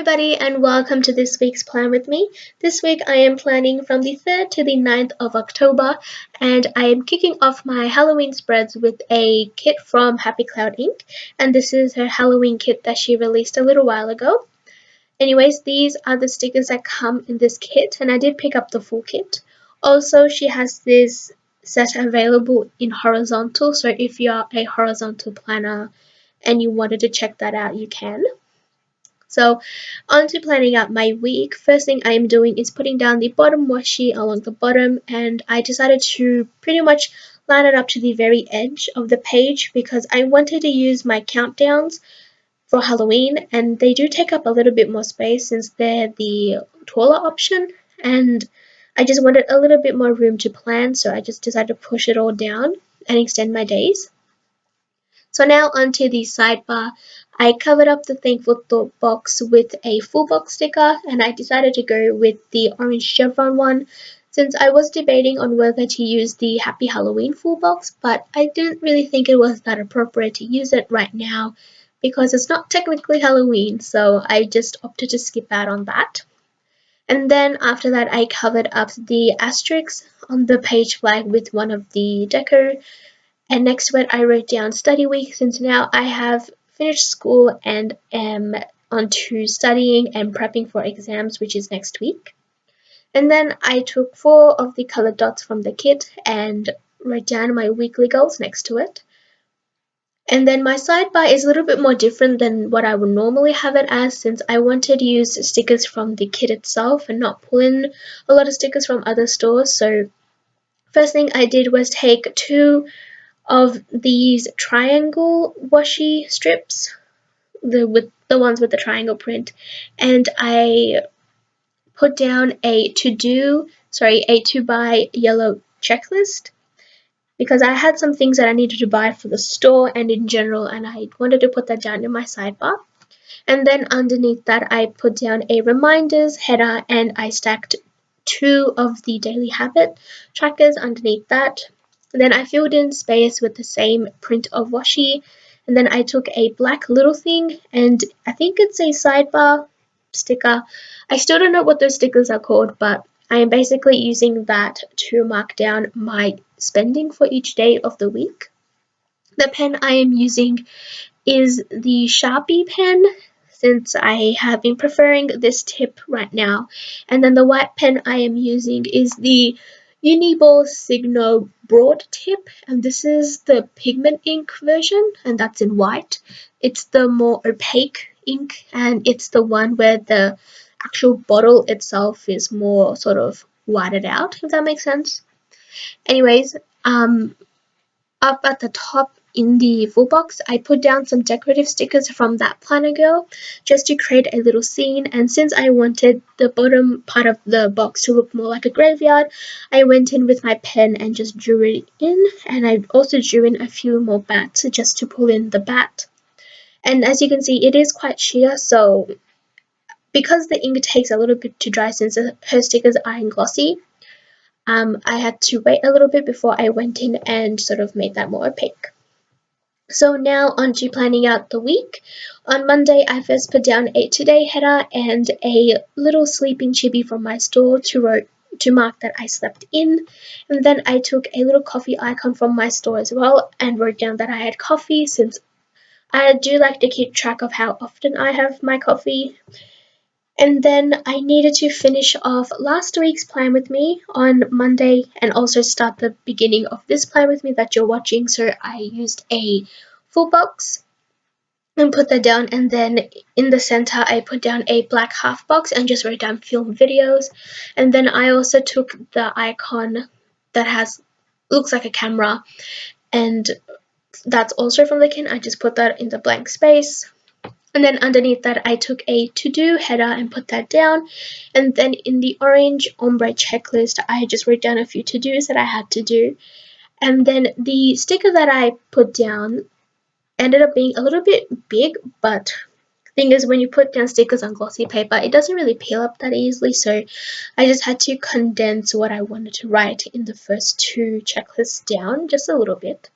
everybody, and welcome to this week's plan with me. This week I am planning from the 3rd to the 9th of October, and I am kicking off my Halloween spreads with a kit from HappyCloudInc, and this is her Halloween kit that she released a little while ago. Anyways, these are the stickers that come in this kit, and I did pick up the full kit. Also, she has this set available in horizontal, so if you're a horizontal planner and you wanted to check that out, you can. So on to planning out my week. First thing I am doing is putting down the bottom washi along the bottom, and I decided to pretty much line it up to the very edge of the page because I wanted to use my countdowns for Halloween, and they do take up a little bit more space since they're the taller option, and I just wanted a little bit more room to plan, so I just decided to push it all down and extend my days. So now onto the sidebar. I covered up the Thankful Thought box with a full box sticker, and I decided to go with the orange chevron one since I was debating on whether to use the Happy Halloween full box, but I didn't really think it was that appropriate to use it right now because it's not technically Halloween, so I just opted to skip out on that. And then after that I covered up the asterisks on the page flag with one of the deco, and next to it I wrote down study week since now I have finished school and am onto studying and prepping for exams, which is next week. And then I took 4 of the colored dots from the kit and wrote down my weekly goals next to it. And then my sidebar is a little bit more different than what I would normally have it as, since I wanted to use stickers from the kit itself and not pull in a lot of stickers from other stores. So first thing I did was take 2 of these triangle washi strips, the ones with the triangle print, and I put down a to buy yellow checklist because I had some things that I needed to buy for the store and in general, and I wanted to put that down in my sidebar. And then underneath that I put down a reminders header, and I stacked 2 of the daily habit trackers underneath that. Then I filled in space with the same print of washi, and then I took a black little thing, and I think it's a sidebar sticker. I still don't know what those stickers are called, but I am basically using that to mark down my spending for each day of the week. The pen I am using is the Sharpie pen, since I have been preferring this tip right now. And then the white pen I am using is the Uni-Ball Signo Broad tip, and this is the pigment ink version, and that's in white. It's the more opaque ink, and it's the one where the actual bottle itself is more sort of whited out, if that makes sense. Anyways, up at the top in the full box, I put down some decorative stickers from ThatPlannerGirl just to create a little scene, and since I wanted the bottom part of the box to look more like a graveyard, I went in with my pen and just drew it in, and I also drew in a few more bats just to pull in the bat. And as you can see, it is quite sheer, so because the ink takes a little bit to dry since her stickers are glossy, I had to wait a little bit before I went in and sort of made that more opaque. So now on to planning out the week. On Monday, I first put down a today header and a little sleeping chibi from my store to mark that I slept in. And then I took a little coffee icon from my store as well and wrote down that I had coffee, since I do like to keep track of how often I have my coffee. And then I needed to finish off last week's plan with me on Monday and also start the beginning of this plan with me that you're watching. So I used a full box and put that down, and then in the center I put down a black half box and just wrote down film videos. And then I also took the icon that looks like a camera, and that's also from the kit. I just put that in the blank space. And then underneath that I took a to-do header and put that down, and then in the orange ombre checklist I just wrote down a few to-dos that I had to do. And then the sticker that I put down ended up being a little bit big, but the thing is, when you put down stickers on glossy paper, it doesn't really peel up that easily, so I just had to condense what I wanted to write in the first 2 checklists down just a little bit.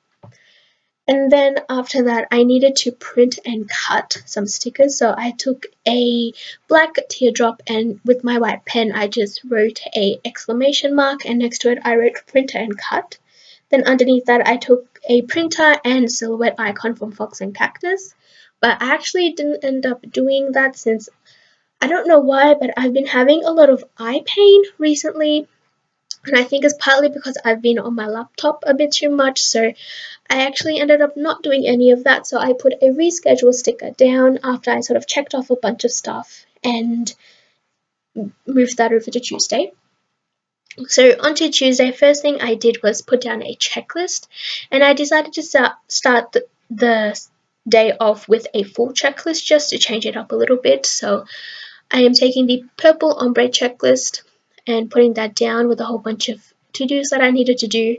And then after that, I needed to print and cut some stickers. So I took a black teardrop, and with my white pen, I just wrote a exclamation mark, and next to it, I wrote printer and cut. Then underneath that, I took a printer and silhouette icon from FoxAndCactus. But I actually didn't end up doing that since I don't know why, but I've been having a lot of eye pain recently. And I think it's partly because I've been on my laptop a bit too much, so I actually ended up not doing any of that. So I put a reschedule sticker down after I sort of checked off a bunch of stuff and moved that over to Tuesday. So onto Tuesday, first thing I did was put down a checklist, and I decided to start the day off with a full checklist just to change it up a little bit. So I am taking the purple ombre checklist and putting that down with a whole bunch of to-dos that I needed to do.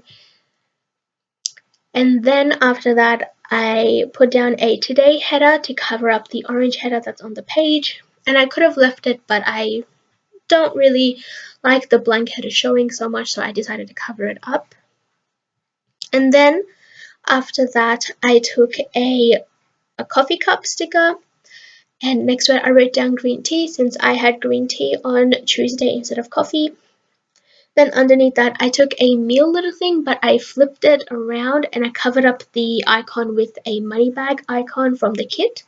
And then after that, I put down a today header to cover up the orange header that's on the page. And I could have left it, but I don't really like the blank header showing so much, so I decided to cover it up. And then after that, I took a coffee cup sticker, and next to it I wrote down green tea since I had green tea on Tuesday instead of coffee. Then underneath that, I took a meal little thing, but I flipped it around and I covered up the icon with a money bag icon from the kit.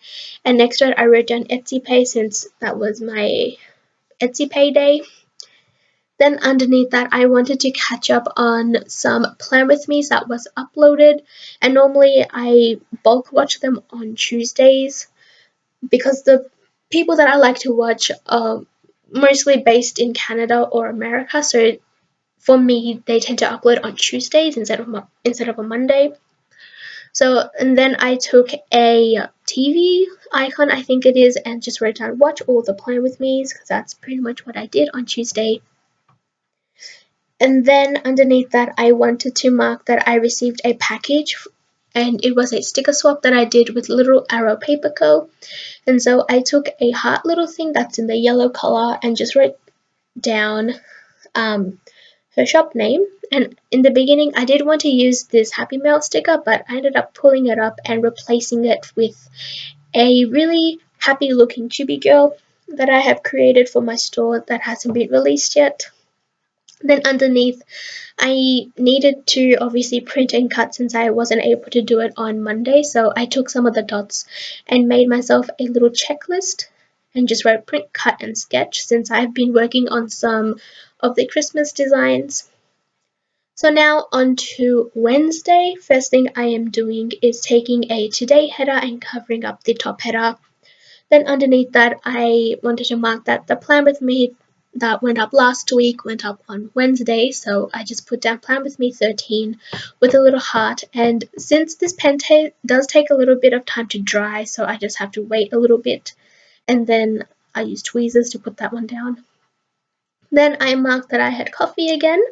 And next to it, I wrote down Etsy Pay since that was my Etsy Pay day. Then underneath that, I wanted to catch up on some Plan With Me's that was uploaded. And normally I bulk watch them on Tuesdays because the people that I like to watch are mostly based in Canada or America. So for me, they tend to upload on Tuesdays instead of a Monday. So, and then I took a TV icon, I think it is, and just wrote down watch all the Plan With Me's because that's pretty much what I did on Tuesday. And then underneath that, I wanted to mark that I received a package, and it was a sticker swap that I did with Little Arrow Paper Co. And so I took a heart little thing that's in the yellow color and just wrote down her shop name. And in the beginning, I did want to use this Happy Mail sticker, but I ended up pulling it up and replacing it with a really happy looking chibi girl that I have created for my store that hasn't been released yet. Then underneath, I needed to obviously print and cut since I wasn't able to do it on Monday, so I took some of the dots and made myself a little checklist and just wrote print, cut, and sketch since I've been working on some of the Christmas designs. So now on to Wednesday. First thing I am doing is taking a today header and covering up the top header. Then underneath that, I wanted to mark that the Plan With Me that went up last week went up on Wednesday, so I just put down Plan With Me 13 with a little heart. And since this pen does take a little bit of time to dry, so I just have to wait a little bit, and then I used tweezers to put that one down. Then I marked that I had coffee again,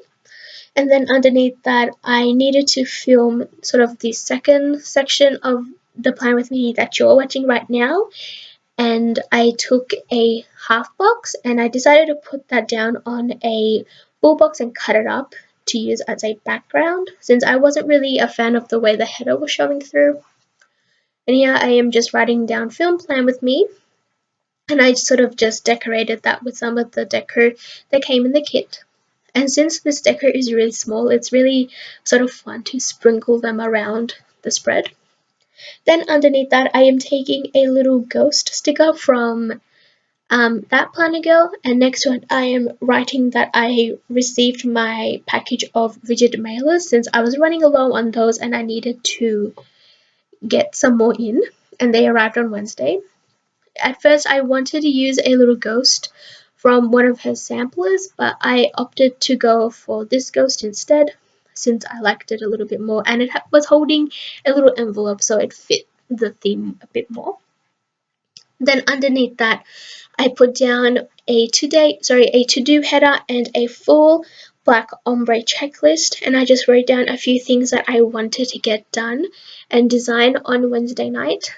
and then underneath that I needed to film sort of the second section of the Plan With Me that you're watching right now. And I took a half box and I decided to put that down on a full box and cut it up to use as a background since I wasn't really a fan of the way the header was showing through. And here I am just writing down film Plan With Me, and I sort of just decorated that with some of the decor that came in the kit. And since this decor is really small, it's really sort of fun to sprinkle them around the spread. Then underneath that, I am taking a little ghost sticker from ThatPlannerGirl, and next to it I am writing that I received my package of rigid mailers since I was running low on those and I needed to get some more in, and they arrived on Wednesday. At first I wanted to use a little ghost from one of her samplers, but I opted to go for this ghost instead since I liked it a little bit more, and it was holding a little envelope so it fit the theme a bit more. Then underneath that I put down a to-do header and a full black ombre checklist, and I just wrote down a few things that I wanted to get done and design on Wednesday night.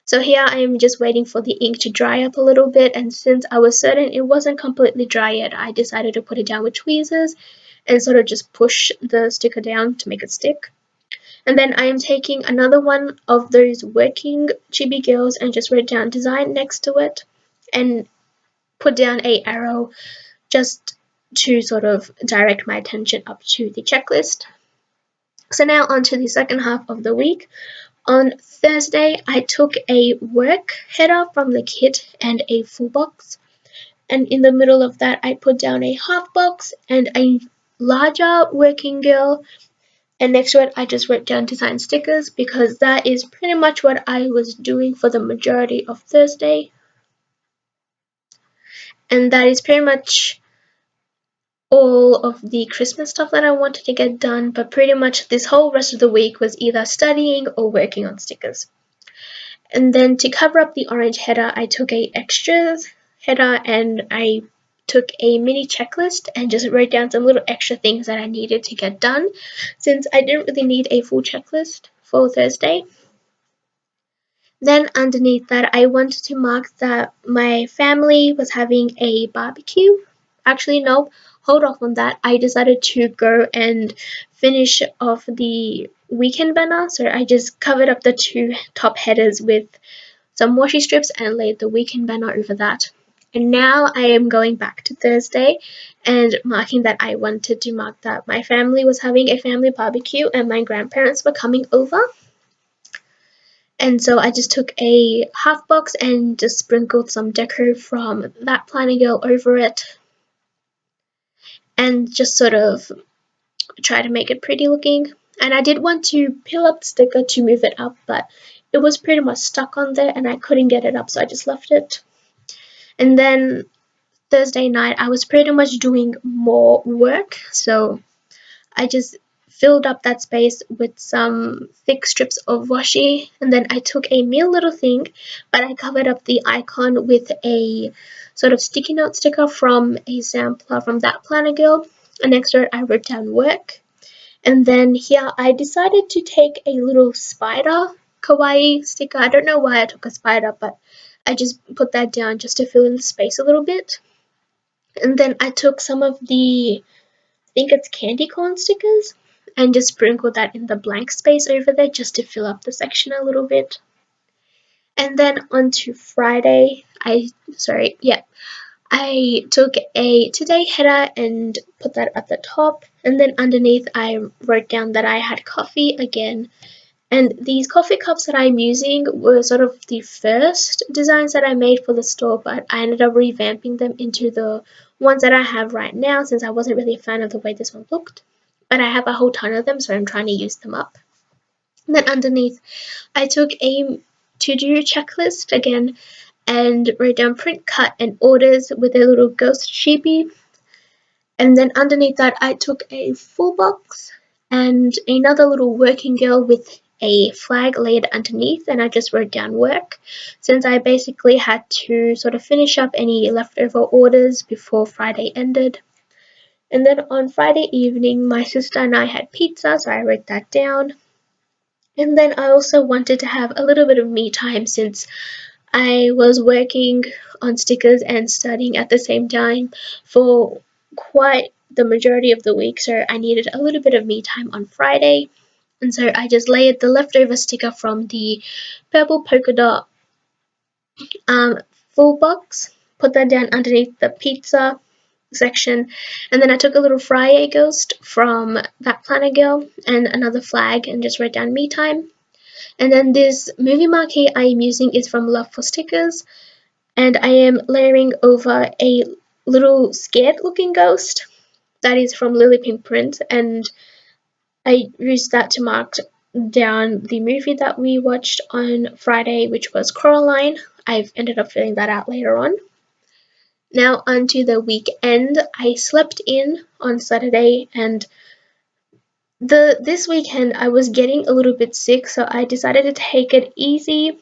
So here I am just waiting for the ink to dry up a little bit, and since I was certain it wasn't completely dry yet, I decided to put it down with tweezers and sort of just push the sticker down to make it stick. And then I am taking another one of those working chibi girls and just wrote down design next to it and put down a arrow just to sort of direct my attention up to the checklist. So now on to the second half of the week. On Thursday, I took a work header from the kit and a full box. And in the middle of that, I put down a half box and a larger working girl. And next to it, I just wrote down design stickers because that is pretty much what I was doing for the majority of Thursday. And that is pretty much all of the Christmas stuff that I wanted to get done, but pretty much this whole rest of the week was either studying or working on stickers. And then to cover up the orange header, I took a extras header and I took a mini checklist and just wrote down some little extra things that I needed to get done since I didn't really need a full checklist for Thursday. Then underneath that, I wanted to mark that my family was having a barbecue. Actually, no, hold off on that. I decided to go and finish off the weekend banner, so I just covered up the two top headers with some washi strips and laid the weekend banner over that. And now I am going back to Thursday and marking that I wanted to mark that my family was having a family barbecue and my grandparents were coming over. And so I just took a half box and just sprinkled some deco from ThatPlannerGirl over it and just sort of try to make it pretty looking. And I did want to peel up the sticker to move it up, but it was pretty much stuck on there and I couldn't get it up, so I just left it. And then Thursday night I was pretty much doing more work, so I just filled up that space with some thick strips of washi, and then I took a mere little thing, but I covered up the icon with a sort of sticky note sticker from a sampler from ThatPlannerGirl, and next to it I wrote down work. And then here I decided to take a little spider kawaii sticker. I don't know why I took a spider, but I just put that down just to fill in the space a little bit. And then I took some of the, I think it's candy corn stickers, and just sprinkled that in the blank space over there just to fill up the section a little bit. And then onto Friday, I took a today header and put that at the top, and then underneath I wrote down that I had coffee again. And these coffee cups that I'm using were sort of the first designs that I made for the store, but I ended up revamping them into the ones that I have right now since I wasn't really a fan of the way this one looked. But I have a whole ton of them, so I'm trying to use them up. And then underneath, I took a to-do checklist again and wrote down print, cut, and orders with a little ghost sheepy. And then underneath that, I took a full box and another little working girl with a flag laid underneath, and I just wrote down work since I basically had to sort of finish up any leftover orders before Friday ended. And then on Friday evening, my sister and I had pizza, so I wrote that down. And then I also wanted to have a little bit of me time since I was working on stickers and studying at the same time for quite the majority of the week, so I needed a little bit of me time on Friday. And so I just layered the leftover sticker from the purple polka dot full box, put that down underneath the pizza section, and then I took a little Friday ghost from ThatPlannerGirl and another flag and just wrote down me time. And then this movie marquee I am using is from Love for Stickers, and I am layering over a little scared looking ghost that is from Lily Pink Print, and I used that to mark down the movie that we watched on Friday, which was Coraline. I've ended up filling that out later on. Now onto the weekend. I slept in on Saturday, and this weekend I was getting a little bit sick, so I decided to take it easy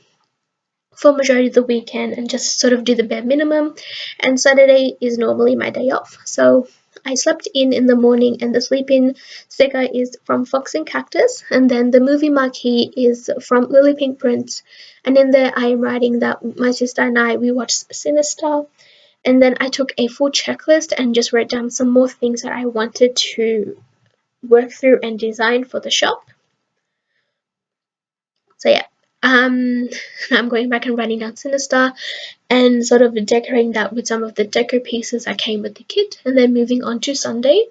for majority of the weekend and just sort of do the bare minimum. And Saturday is normally my day off, so I slept in the morning, and the sleep-in sticker is from FoxAndCactus, and then the movie marquee is from Lily Pink Prints, and in there I am writing that my sister and we watched Sinister. And then I took a full checklist and just wrote down some more things that I wanted to work through and design for the shop. So yeah, I'm going back and writing down Sinister and sort of decorating that with some of the decor pieces that came with the kit, and then moving on to Sunday.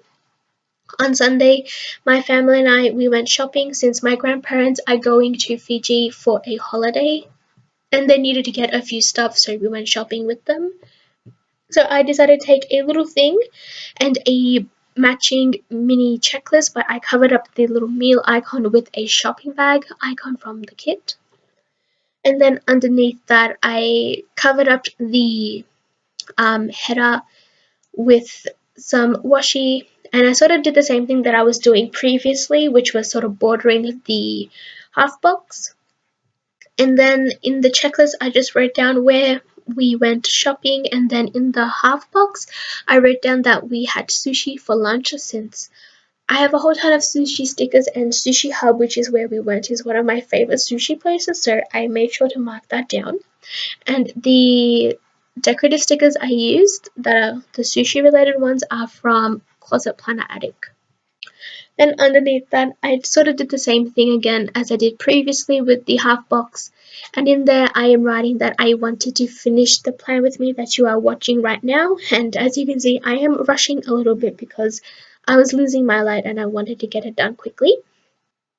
On Sunday, my family and I, we went shopping since my grandparents are going to Fiji for a holiday and they needed to get a few stuff, so we went shopping with them. So I decided to take a little thing and a matching mini checklist, but I covered up the little meal icon with a shopping bag icon from the kit. And then underneath that, I covered up the header with some washi, and I sort of did the same thing that I was doing previously, which was sort of bordering the half box. And then in the checklist, I just wrote down where we went shopping, and then in the half box, I wrote down that we had sushi for lunch since I have a whole ton of sushi stickers, and Sushi Hub, which is where we went, is one of my favorite sushi places, so I made sure to mark that down. And the decorative stickers I used, that are the sushi related ones, are from ClosetPlannerAddict. Then underneath that, I sort of did the same thing again as I did previously with the half box. And in there, I am writing that I wanted to finish the plan with me that you are watching right now. And as you can see, I am rushing a little bit because I was losing my light and I wanted to get it done quickly.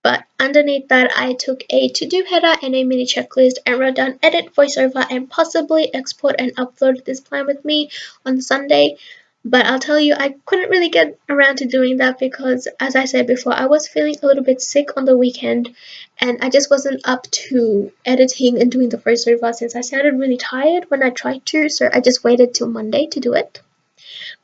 But underneath that, I took a to-do header and a mini checklist and wrote down edit, voiceover, and possibly export and upload this plan with me on Sunday. But I'll tell you, I couldn't really get around to doing that because, as I said before, I was feeling a little bit sick on the weekend and I just wasn't up to editing and doing the voiceover since I sounded really tired when I tried to, so I just waited till Monday to do it.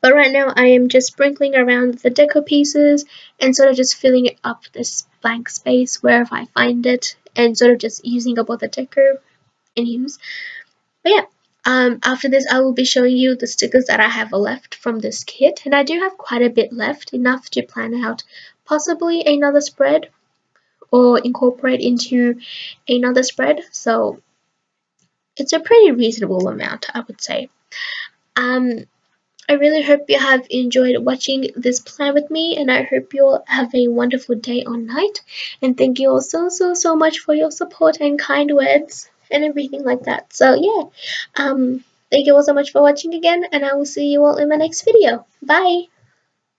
But right now I am just sprinkling around the deco pieces and sort of just filling up this blank space wherever I find it and sort of just using up all the deco and use. But yeah, after this I will be showing you the stickers that I have left from this kit, and I do have quite a bit left, enough to plan out possibly another spread or incorporate into another spread, so it's a pretty reasonable amount, I would say. I really hope you have enjoyed watching this plan with me, and I hope you'll have a wonderful day or night. And thank you all so much for your support and kind words and everything like that. So yeah, thank you all so much for watching again, and I will see you all in my next video. Bye!